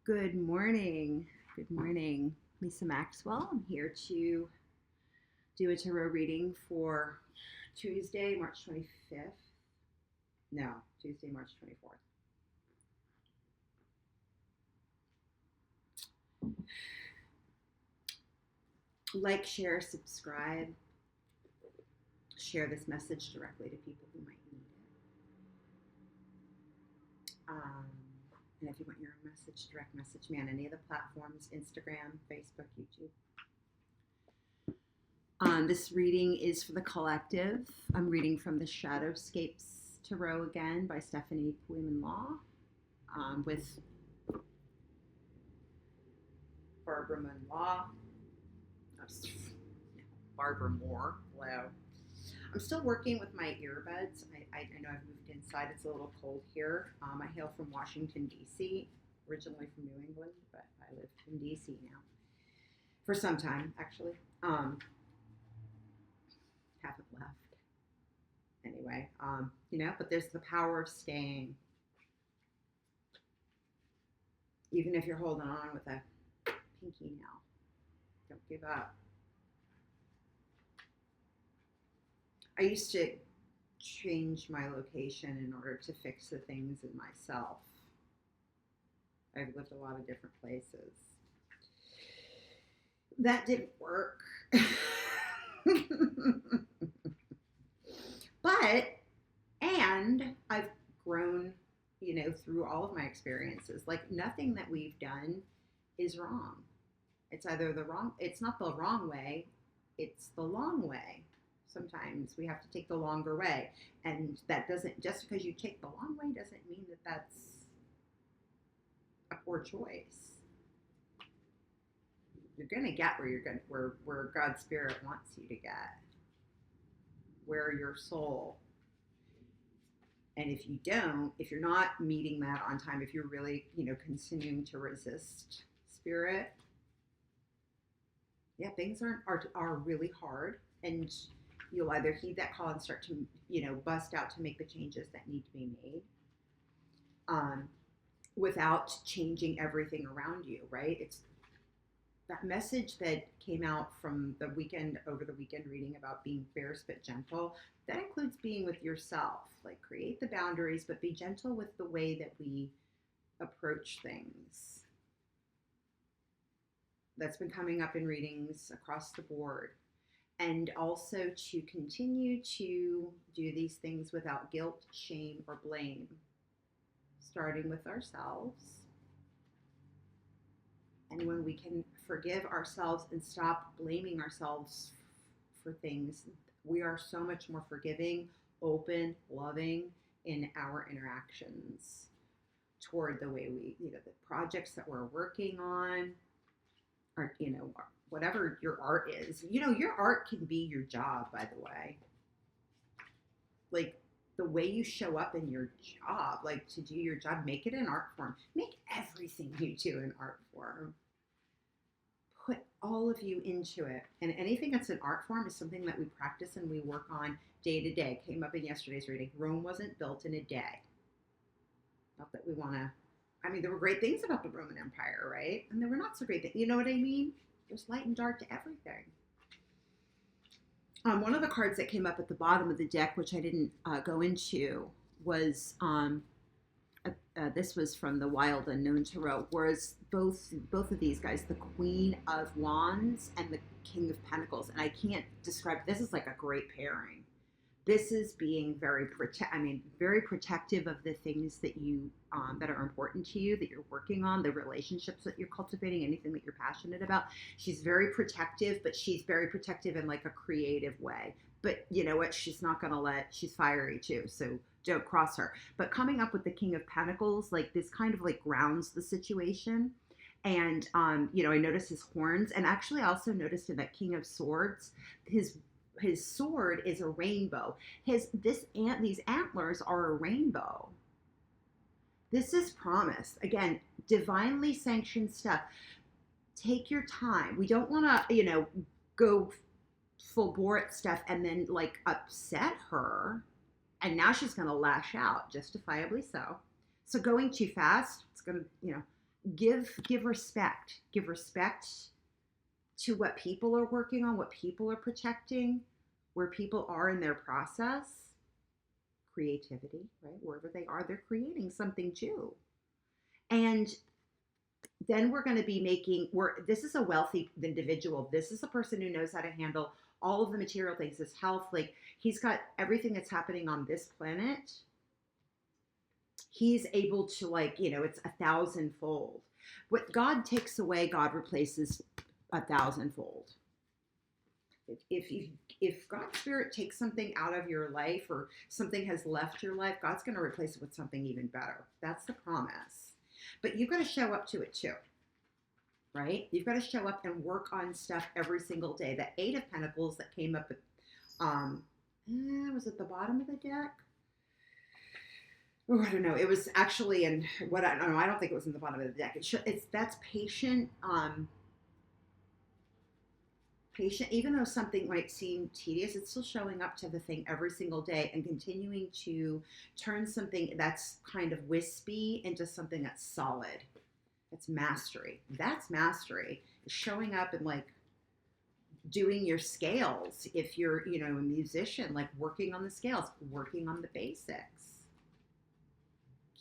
Good morning. Good morning. Lisa Maxwell. I'm here to do a tarot reading for Tuesday, March 25th. No, Tuesday, March 24th. Like, share, subscribe. Share this message directly to people who might need it. And if you want your own message, direct message me on any of the platforms: Instagram, Facebook, YouTube. This reading is for the collective. I'm reading from the Shadowscapes Tarot again by Stephanie Puiman-Law, with Barbara Munn-Law. Barbara Moore. Hello. I'm still working with my earbuds. I know I've moved inside. It's a little cold here. I hail from Washington, D.C., originally from New England, but I live in D.C. now. For some time, actually. Haven't left. Anyway, but there's the power of staying. Even if you're holding on with a pinky nail, don't give up. I used to change my location in order to fix the things in myself. I've lived a lot of different places. That didn't work. And I've grown, through all of my experiences. Like, nothing that we've done is wrong. It's not the wrong way, it's the long way. Sometimes we have to take the longer way. And that doesn't, just because you take the long way doesn't mean that that's a poor choice. You're going to get where God's Spirit wants you to get, where your soul. And if you're not meeting that on time, if you're really, continuing to resist Spirit, things are really hard, and you'll either heed that call and start to, bust out to make the changes that need to be made, without changing everything around you, right? It's that message that came out from over the weekend reading about being fierce but gentle. That includes being with yourself. Like, create the boundaries, but be gentle with the way that we approach things. That's been coming up in readings across the board. And also to continue to do these things without guilt, shame, or blame, starting with ourselves. And when we can forgive ourselves and stop blaming ourselves for things, we are so much more forgiving, open, loving in our interactions toward the way the projects that we're working on, or, whatever your art is. Your art can be your job, by the way. Like, the way you show up in your job, like, to do your job, make it an art form. Make everything you do an art form. Put all of you into it. And anything that's an art form is something that we practice and we work on day to day. Came up in yesterday's reading. Rome wasn't built in a day. Not that we want to. There were great things about the Roman Empire, right? And there were not so great things. You know what I mean? There's light and dark to everything. One of the cards that came up at the bottom of the deck, which I didn't go into, was this was from the Wild Unknown Tarot, whereas both of these guys, the Queen of Wands and the King of Pentacles, and I can't describe, this is like a great pairing. This is being very protective of the things that you that are important to you, that you're working on, the relationships that you're cultivating, anything that you're passionate about. She's very protective, but she's very protective in like a creative way. But you know what? She's not going to she's fiery too, so don't cross her. But coming up with the King of Pentacles, like, this kind of like grounds the situation. And, I noticed his horns, and actually I also noticed in that King of Swords, his sword is a rainbow. These antlers are a rainbow. This is promise. Again, divinely sanctioned stuff. Take your time. We don't want to, go full bore at stuff and then like upset her. And now she's going to lash out, justifiably so. So going too fast, it's going to, give respect. Give respect to what people are working on, what people are protecting, where people are in their process. Creativity, right? Wherever they are, they're creating something too. And then we're going to be this is a wealthy individual. This is a person who knows how to handle all of the material things, his health. Like, he's got everything that's happening on this planet. He's able to, like, it's 1,000-fold. What God takes away, God replaces 1,000-fold. If God's Spirit takes something out of your life, or something has left your life, God's going to replace it with something even better. That's the promise. But you've got to show up to it too, right? You've got to show up and work on stuff every single day. The Eight of Pentacles that came up, was at the bottom of the deck. Oh, I don't know. It was actually in what I don't know. I don't think it was in the bottom of the deck. That's patient. Patient, even though something might seem tedious, it's still showing up to the thing every single day and continuing to turn something that's kind of wispy into something that's solid. That's mastery. That's mastery. Showing up and, like, doing your scales. If you're, a musician, like, working on the scales, working on the basics.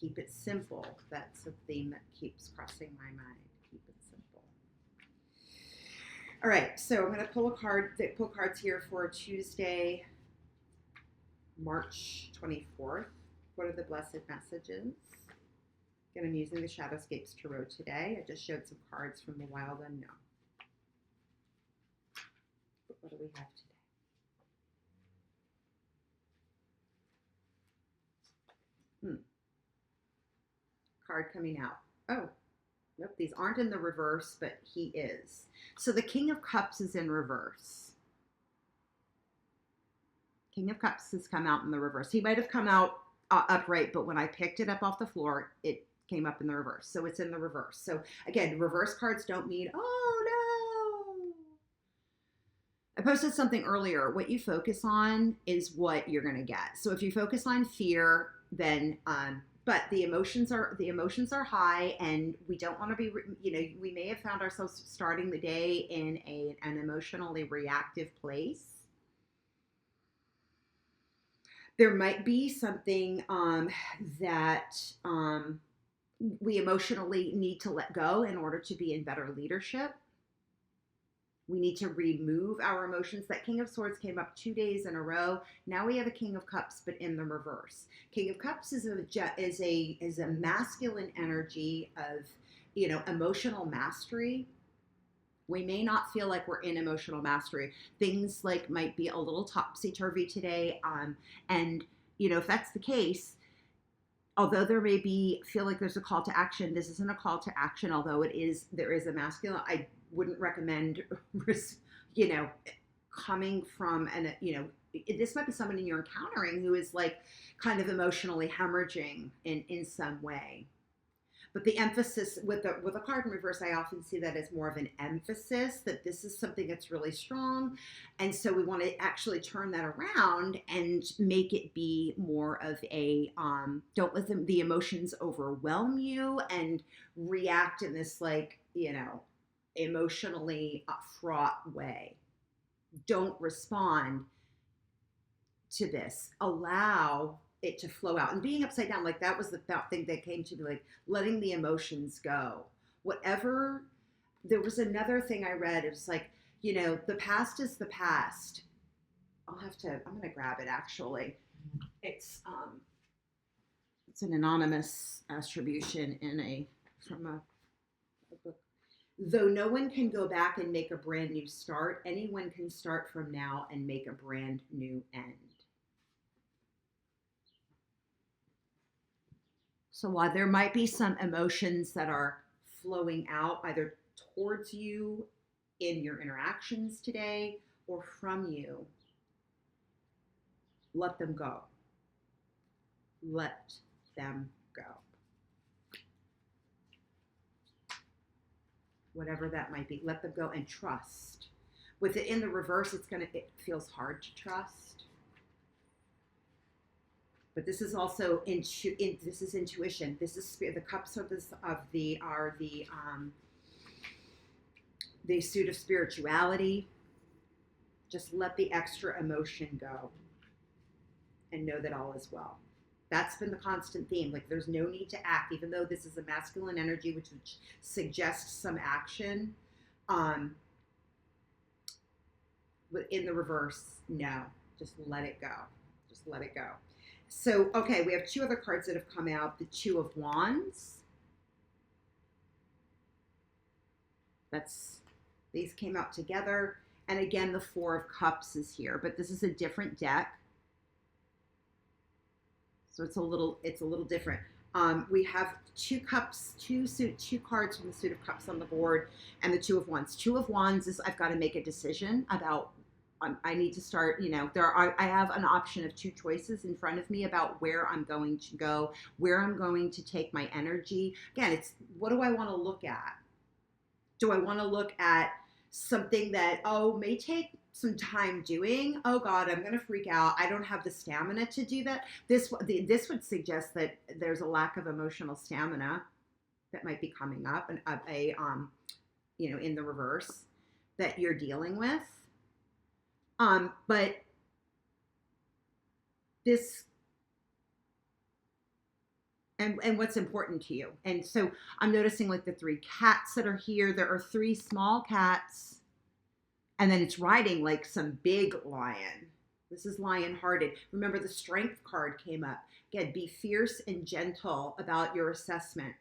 Keep it simple. That's a theme that keeps crossing my mind. Keep it simple. All right, so I'm going to pull cards here for Tuesday, March 24th. What are the blessed messages? Again, I'm using the Shadowscapes Tarot today. I just showed some cards from the Wild Unknown. But what do we have today? Card coming out. Oh, nope, these aren't in the reverse, but he is. So the King of Cups is in reverse. King of Cups has come out in the reverse. He might have come out upright, but when I picked it up off the floor, it came up in the reverse. So it's in the reverse. So again, reverse cards don't mean, oh no. I posted something earlier. What you focus on is what you're going to get. So if you focus on fear, then but the emotions are high, and we don't want to be, we may have found ourselves starting the day in an emotionally reactive place. There might be something that we emotionally need to let go in order to be in better leadership. We need to remove our emotions. That King of Swords came up 2 days in a row. Now we have a King of Cups, but in the reverse. King of Cups is a masculine energy of, emotional mastery. We may not feel like we're in emotional mastery. Things like might be a little topsy-turvy today. And, if that's the case, although there may feel like there's a call to action, this isn't a call to action, although there is a masculine. I wouldn't recommend, coming from this might be somebody you're encountering who is, like, kind of emotionally hemorrhaging in some way. But the emphasis with a card in reverse, I often see that as more of an emphasis that this is something that's really strong. And so we want to actually turn that around and make it be more of a, don't let the emotions overwhelm you and react in this, like, emotionally fraught way. Don't respond to this. Allow it to flow out. And being upside down, like, that was the thing that came to me, like, letting the emotions go. Whatever, there was another thing I read. It was like, the past is the past. I'm going to grab it actually. It's an anonymous attribution from a book. Though no one can go back and make a brand new start, anyone can start from now and make a brand new end. So while there might be some emotions that are flowing out either towards you in your interactions today or from you, let them go. Let them go. Whatever that might be, let them go and trust. With it in the reverse, it feels hard to trust. But this is also this is intuition. This is the cups of this of the suit of spirituality. Just let the extra emotion go and know that all is well. That's been the constant theme. Like there's no need to act, even though this is a masculine energy, which would suggest some action. But in the reverse, no, just let it go. Just let it go. So, okay, we have two other cards that have come out. The Two of Wands. These came out together. And again, the Four of Cups is here, but this is a different deck. So it's a little different. We have two cards from the Suit of Cups on the board, and the Two of Wands. Two of Wands is I've got to make a decision about. I need to start. I have an option of two choices in front of me about where I'm going to go, where I'm going to take my energy. Again, it's what do I want to look at? Do I want to look at something that may take some time doing? Oh God, I'm going to freak out. I don't have the stamina to do that. This would suggest that there's a lack of emotional stamina that might be coming up, and in the reverse that you're dealing with. But this and what's important to you. And so I'm noticing like the three cats that are here. There are three small cats. And then it's riding like some big lion. This is lion-hearted. Remember, the Strength card came up. Again, be fierce and gentle about your assessment.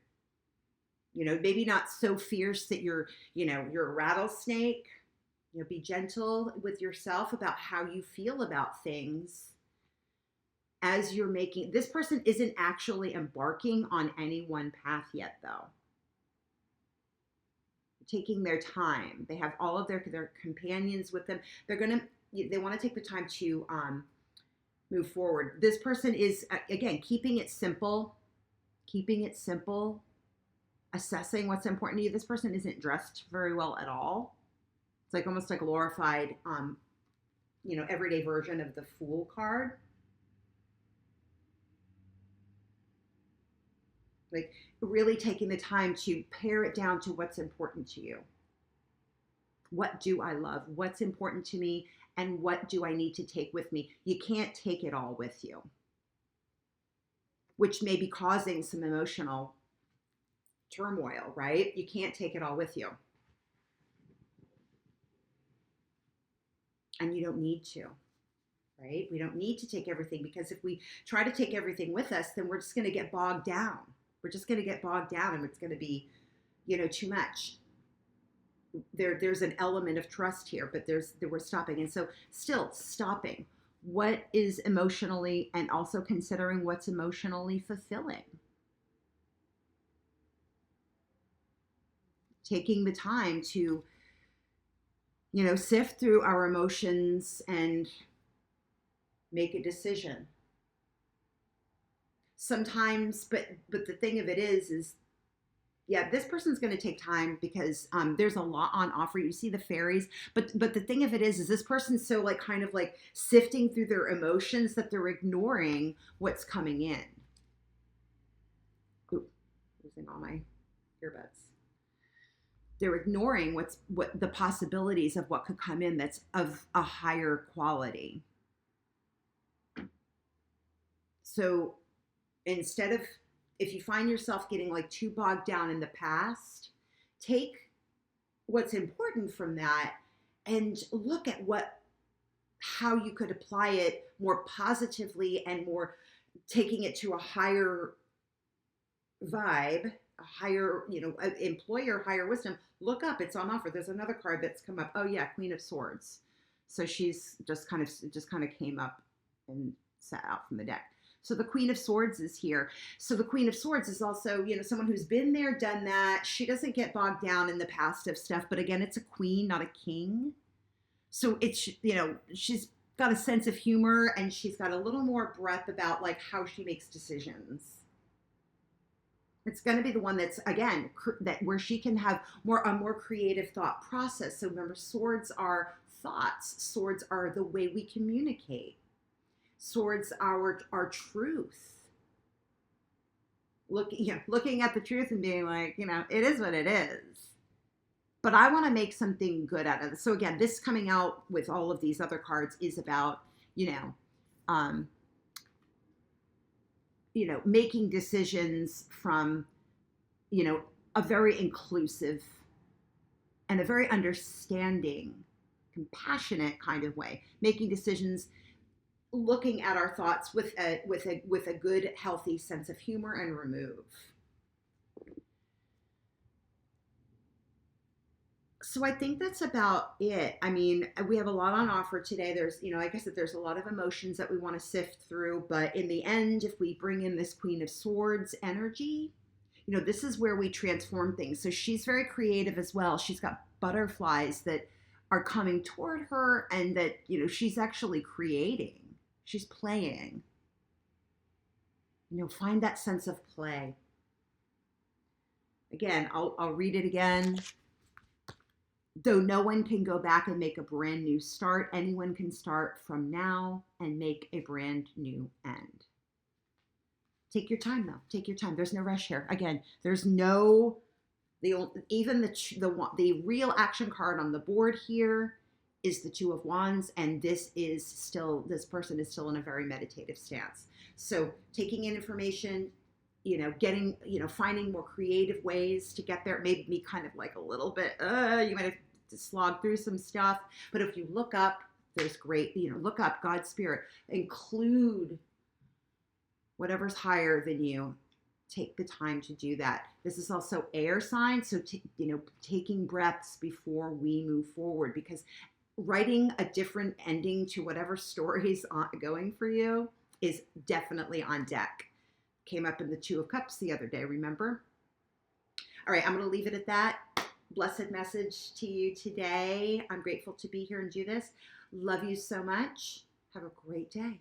Maybe not so fierce that you're a rattlesnake. Be gentle with yourself about how you feel about things as you're making. This person isn't actually embarking on any one path yet, though. Taking their time. They have all of their companions with them. They want to take the time to move forward. This person is, again, keeping it simple, assessing what's important to you. This person isn't dressed very well at all. It's like almost like a glorified, everyday version of the Fool card. Like really taking the time to pare it down to what's important to you. What do I love? What's important to me? And what do I need to take with me? You can't take it all with you, which may be causing some emotional turmoil, right? You can't take it all with you. And you don't need to, right? We don't need to take everything, because if we try to take everything with us, then we're just going to get bogged down. We're just going to get bogged down, and it's going to be, too much. There's an element of trust here, but we're stopping. And so still stopping what is emotionally, and also considering what's emotionally fulfilling. Taking the time to, sift through our emotions and make a decision. Sometimes, but the thing of it is this person's going to take time, because there's a lot on offer. You see the fairies, but the thing of it is this person's so like kind of like sifting through their emotions that they're ignoring what's coming in. Ooh, losing all my earbuds. They're ignoring what the possibilities of what could come in that's of a higher quality. So instead of, if you find yourself getting like too bogged down in the past, take what's important from that and look at how you could apply it more positively and more taking it to a higher vibe, a higher, employer, higher wisdom. Look up, it's on offer. There's another card that's come up. Oh yeah, Queen of Swords. So she's just kind of came up and sat out from the deck. So the Queen of Swords is here. So the Queen of Swords is also, someone who's been there, done that. She doesn't get bogged down in the past of stuff, but again, it's a queen, not a king. So it's, she's got a sense of humor, and she's got a little more breadth about like how she makes decisions. It's going to be the one that's, again, where she can have a more creative thought process. So remember, swords are thoughts. Swords are the way we communicate. Swords, our truth. Looking at the truth and being like, it is what it is. But I want to make something good out of it. So again, this coming out with all of these other cards is about, um, making decisions from, a very inclusive and a very understanding, compassionate kind of way, making decisions, looking at our thoughts with a good, healthy sense of humor and remove. So I think that's about it. I mean, we have a lot on offer today. There's, like I said, there's a lot of emotions that we want to sift through. But in the end, if we bring in this Queen of Swords energy, this is where we transform things. So she's very creative as well. She's got butterflies that are coming toward her and that, she's actually creating. She's playing. Find that sense of play. Again, I'll read it again. Though no one can go back and make a brand new start, anyone can start from now and make a brand new end. Take your time, though. Take your time. There's no rush here. Again, there's no, the real action card on the board here is the Two of Wands, and this person is still in a very meditative stance. So taking in information, getting, finding more creative ways to get there. Made me kind of like a little bit, you might have to slog through some stuff. But if you look up, there's great, look up God's Spirit, include whatever's higher than you. Take the time to do that. This is also air sign. So, taking breaths before we move forward, because writing a different ending to whatever story's going for you is definitely on deck. Came up in the Two of Cups the other day, remember? All right, I'm going to leave it at that. Blessed message to you today. I'm grateful to be here and do this. Love you so much. Have a great day.